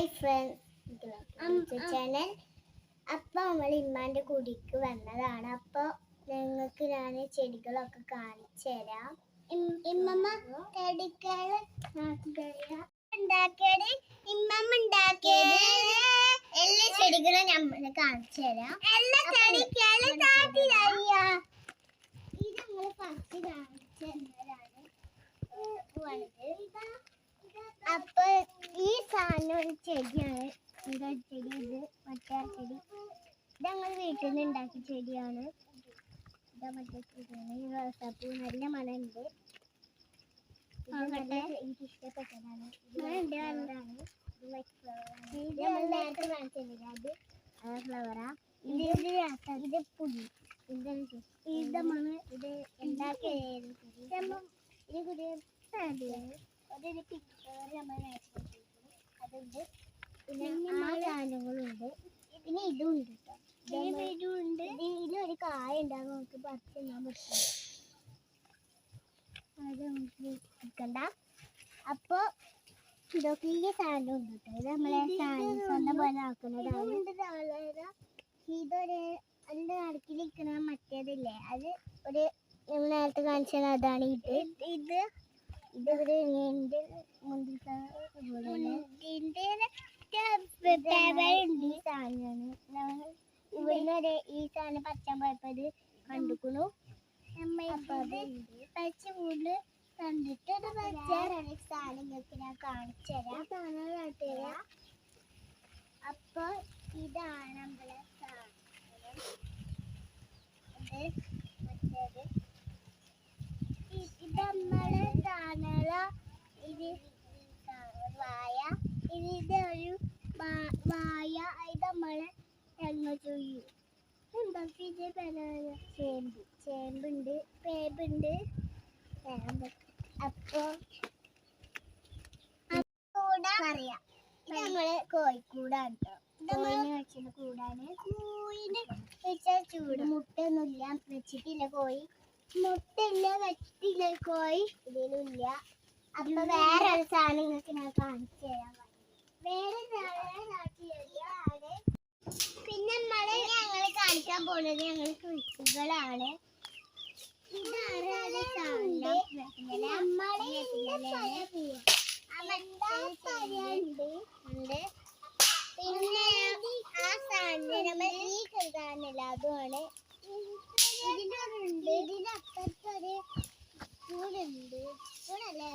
Hi friends channel. അപ്പോൾ നമ്മൾ ഇമ്മാൻ്റെ കുടിക്ക് വന്നതാണ്. അപ്പോൾ നിങ്ങൾക്ക് ഞാൻ ചെടികളൊക്കെ കാണിച്ചു തരാം. ഇമ്മമ്മ ചെടികൾ ഉണ്ടാക്കിയത് ഇമ്മമ്മ ഉണ്ടാക്കിയത് എല്ലാ ചെടികളും നമ്മൾ കാണിച്ചു തരാം. എല്ലാ ചെടികളും ഇത് നമ്മൾ ഫസ്റ്റ് കാണിച്ചു തന്നതാണ്. അപ്പൊ ഈ സാധനം ഒരു ചെടിയാണ്. എന്താ ചെടി? ഇത് മറ്റേ ചെടി. ഇത് ഞങ്ങൾ വീട്ടിൽ നിന്ന് ഉണ്ടാക്കിയ ചെടിയാണ്. ഇതാ മറ്റേ ചെടിയാണ്. ഈ റോസാപ്പൂ നല്ല മണമുണ്ട്. എനിക്ക് ഇഷ്ടപ്പെട്ടതാണ്. ഇത് നേരത്തെ കാണിച്ചില്ല. അത് ഫ്ലവറാ. ഇത് പുളി. ഇത് മണ്. ഇത് ഉണ്ടാക്കിയത് ഇത് പുതിയ അതൊരു പിക്ചർ നമ്മൾ അതുണ്ട്. പിന്നെ ആ സാധനങ്ങളുണ്ട്. പിന്നെ ഇതും ഉണ്ട് കേട്ടോ. ഇതുണ്ട്. ഇതിലൊരു കായ ഉണ്ടാകും. നമുക്ക് പറിച്ച് തിന്നാൻ പറ്റും. അത് നമുക്ക് നിൽക്കണ്ട. അപ്പോൾ ഇതൊക്കെ ഈ സാധനം ഉണ്ട് കേട്ടോ. ഇത് നമ്മളെ സ്വന്തം പോലെ ആക്കുന്നതാണ്. ഇതൊരു അതിൻ്റെ നടുക്കിലിരിക്കുന്ന മറ്റേതില്ലേ, അത് ഒരു നേരത്തെ കാണിച്ചത് അതാണ്. ഇത് ഇതൊരു നീണ്ട സാധനമാണ്. ഇവിടുന്ന് ഈ സാധനം പച്ചാൻ പോയപ്പോ ഇത് കണ്ടുക്കണു. പച്ച കൂടുതൽ കണ്ടിട്ട് സാധനങ്ങൾക്ക് ഞാൻ കാണിച്ചു തരാം. അപ്പൊ ഇതാണ് നമ്മളെ സാധനം. മറ്റേത് ഇത് നമ്മളെ സാധനങ്ങള. ഇത് വായ. ഇതൊരു വായ. ഇത് നമ്മളെ തെങ്ങ ചൊയ്യു. ചേമ്പുണ്ട്, പേമ്പുണ്ട്. അപ്പൊ പറയാം. ഇത് നമ്മള് കോഴിക്കൂടാണ് കേട്ടോ. കോഴിനെ വെച്ചിട്ട് കൂടാണ്. കോഴിനെ വെച്ചാൽ ചൂട്. മുട്ടൊന്നുമില്ല, വെച്ചിട്ടില്ല കോഴി. മുട്ടയില്ല, വെച്ചിട്ടില്ല കോഴി. ഇതിലും ഇല്ല. അപ്പൊ വേറെ ഒരു സാധനം നിങ്ങൾക്ക് ഞാൻ കാണിച്ചു തരാൻ. വേറെ പിന്നെ ഞങ്ങൾ കാണിക്കാൻ പോകുന്നത് ഞങ്ങൾ കൃഷികളാണ്. ഇതാണ് സാധനം. പിന്നെ ആ സാധനം നമ്മൾ ഈ കൃതാനല്ല, അതുമാണ്. ഇതിനപ്പുറത്തൊരു ചൂടുണ്ട്. ചൂടല്ലേ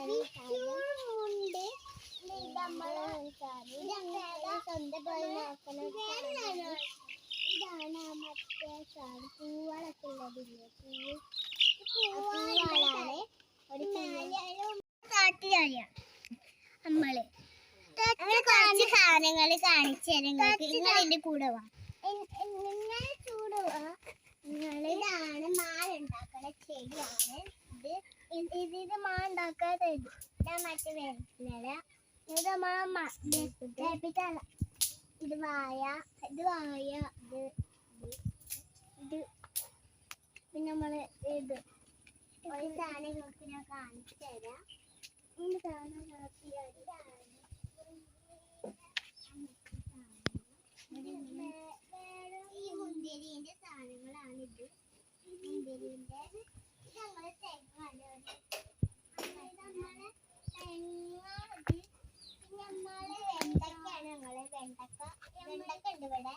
ഉണ്ട്. സ്വന്തം പോലെ നോക്കണം. ഇതാണ് മറ്റേ സാധനം. പൂവാളൊക്കെ ഉള്ളതില്ലേ, പൂവാളാണ്. ഒരു കാട്ടിലാണ് നമ്മള് കുറച്ച് സാധനങ്ങൾ കാണിച്ചു തരാം. നിങ്ങൾ എന്റെ കൂടെ വാ. ഇതാണ് മാല ഉണ്ടാക്കണ ചെടിയാണ്. ഇത് മാ ഉണ്ടാക്കാതെ മറ്റേ വേപ്പില. ഇത് ഇത് വായ. ഇത് പിന്നെ നമ്മള് ഇത് ഒരു സാധനങ്ങൾക്ക് ഞാൻ കാണിച്ചു തരാം. ഈ മുന്തിരിന്റെ സാധനങ്ങളാണിത്. മുന്തിരിന്റെ ഞങ്ങള് തെങ്ങാണ്. നമ്മള് തെങ്ങ. നമ്മള് വെണ്ടക്കാണ്. ഞങ്ങള് വെണ്ടക്ക ഉണ്ട് ഇവിടെ.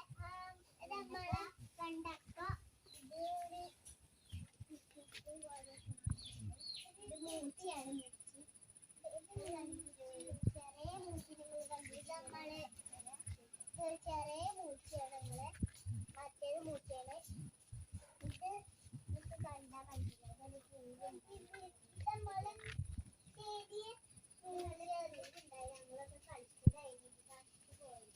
ഇത് നമ്മളെ വെണ്ടക്ക. ഇത് മൂച്ചിയാണ്. ചെറിയ മൂച്ചികൾ കണ്ടിട്ട് നമ്മള് ചെറിയ മൂച്ചിയാണ്. നമ്മള് മറ്റേത് മൂച്ചിയാണ്. ഇത് നമുക്ക് കണ്ടാൽ മനസ്സിലാവും. നമ്മള് ചെടിയ ഞങ്ങളൊക്കെ കളിച്ചു കഴിഞ്ഞിട്ട് പോയി.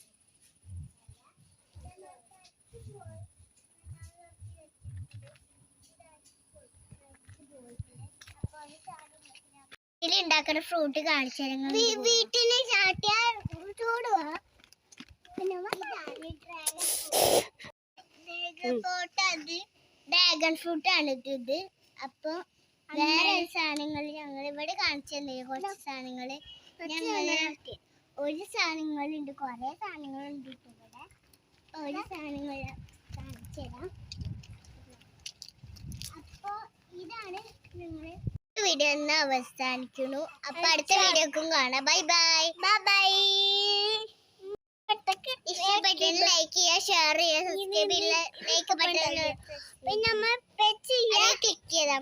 ഉണ്ടാക്കുന്ന ഫ്രൂട്ട് കാണിച്ചു തരാം. വീട്ടില് ചാട്ടിയ ചൂടുവാ. ഡ്രാഗൺ ഫ്രൂട്ട് ആണ് ഇത്. അപ്പൊ വേറെ സാധനങ്ങൾ ഞങ്ങൾ ഇവിടെ കാണിച്ചു തന്നെ. കുറച്ച് സാധനങ്ങള് ഒരു സാധനങ്ങളുണ്ട്, കുറെ സാധനങ്ങളുണ്ട് ഇവിടെ. ഒരു സാധനങ്ങൾ കാണിച്ചു തരാം. അപ്പൊ ഇതാണ് നിങ്ങൾ വീഡിയോ ഒന്ന് അവസാനിക്കുന്നു. അപ്പൊ അടുത്ത വീഡിയോക്കും കാണാം. Bye bye bye. ഇഷ്ടപ്പെട്ട ലൈക്ക് ചെയ്യുക, ഷെയർ ചെയ്യുക, സബ്സ്ക്രൈബ് ചെയ്യുക, ലൈക്ക് ബട്ടൺ പിന്നെ നമ്മൾ ക്ലിക്ക് ചെയ്താൽ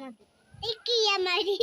മതി.